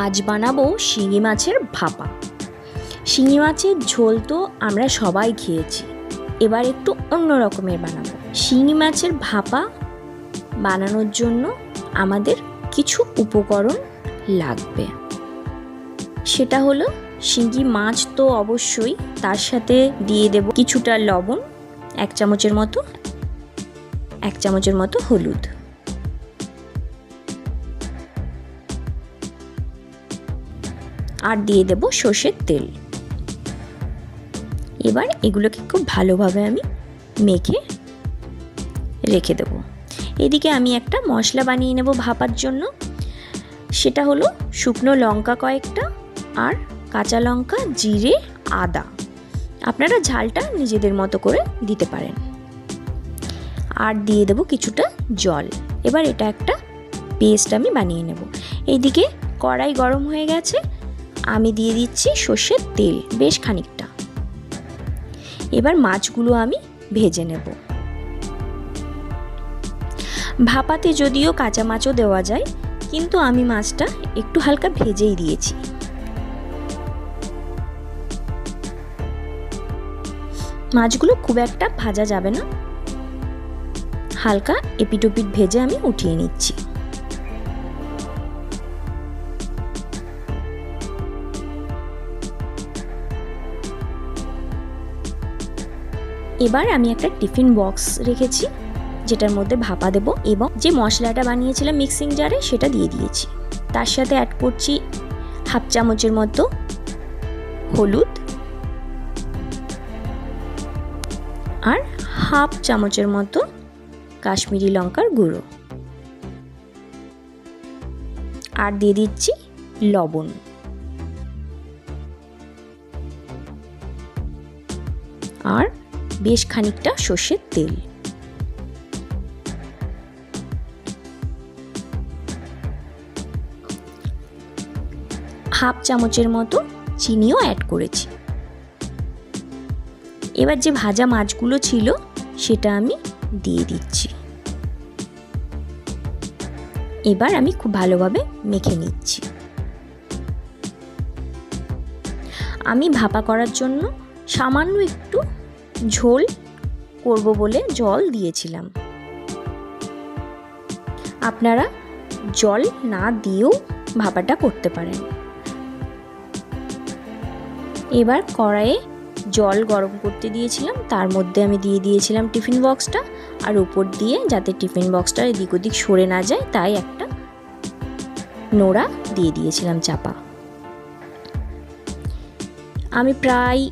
আজ বানাবো শিঙি মাছের ভাপা। শিঙি মাছের ঝোল তো আমরা সবাই খেয়েছি, এবার একটু অন্য রকমের বানাবো। শিঙি মাছের ভাপা বানানোর জন্য আমাদের কিছু উপকরণ লাগবে। সেটা হলো শিঙি মাছ তো অবশ্যই, তার সাথে দিয়ে দেব কিছুটা লবণ, 1 চামচের মতো হলুদ, আর দিয়ে দেব সর্ষের তেল। এবার এগুলোকে খুব ভালোভাবে আমি মেখে রেখে দেব। এদিকে আমি একটা মশলা বানিয়ে নেব ভাপার জন্য। সেটা হলো শুকনো লঙ্কা কয়েকটা, আর কাঁচা লঙ্কা, জিরে, আদা। আপনারা ঝালটা নিজেদের মতো করে দিতে পারেন। আর দিয়ে দেব কিছুটা জল। এবার এটা একটা পেস্ট আমি বানিয়ে নেব। এইদিকে কড়াই গরম হয়ে গেছে, আমি দিয়ে দিচ্ছি সর্ষের তেল বেশ খানিকটা। এবার মাছগুলো আমি ভেজে নেব। ভাপাতে যদিও কাঁচা মাছও দেওয়া যায়, কিন্তু আমি মাছটা একটু হালকা ভেজেই দিয়েছি। মাছগুলো খুব একটা ভাজা যাবে না, হালকা এপিটোপিট ভেজে আমি উঠিয়ে নিচ্ছি। এবার আমি একটা টিফিন বক্স রেখেছি, যেটার মধ্যে ভাপা দেব, এবং যে মশলাটা বানিয়েছিলাম মিক্সিং জারে সেটা দিয়ে দিয়েছি। তার সাথে অ্যাড করছি 1/2 চামচের মতো হলুদ, আর 1/2 চামচের মতো কাশ্মীরি লঙ্কার গুঁড়ো, আর দিয়ে দিচ্ছি লবণ। আর বেশ খানিকটা সর্ষের তেল। হাফ চামচের মতো চিনিও অ্যাড করেছি। এবার যে ভাজা মাছগুলো ছিল সেটা আমি দিয়ে দিচ্ছি। এবার আমি খুব ভালোভাবে মেখে নিচ্ছি। আমি ভাপা করার জন্য সামান্য একটু ঝোল করব বলে জল দিয়েছিলাম। আপনারা জল না দিয়েও ভাপাটা করতে পারেন। এবার কড়াইয়ে জল গরম করতে দিয়েছিলাম, তার মধ্যে আমি দিয়ে দিয়েছিলাম টিফিন বক্সটা, আর উপর দিয়ে যাতে টিফিন বক্সটা এদিক ওদিক সরে না যায় তাই একটা নোড়া দিয়ে দিয়েছিলাম চাপা। আমি প্রায়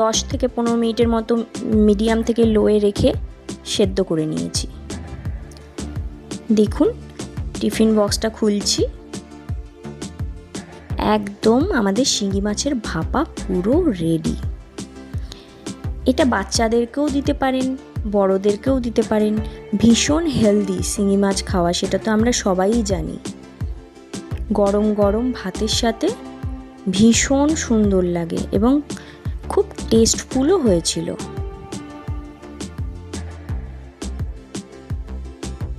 10 থেকে 15 মিনিটের মতো মিডিয়াম থেকে লোয়ে রেখে সেদ্ধ করে নিয়েছি। দেখুন টিফিন বক্সটা খুলছি, একদম আমাদের শিঙি মাছের ভাপা পুরো রেডি। এটা বাচ্চাদেরকেও দিতে পারেন, বড়দেরকেও দিতে পারেন। ভীষণ হেলদি শিঙি মাছ খাওয়া, সেটা তো আমরা সবাই জানি। গরম গরম ভাতের সাথে ভীষণ সুন্দর লাগে এবং খুব টেস্টফুলও হয়েছিল।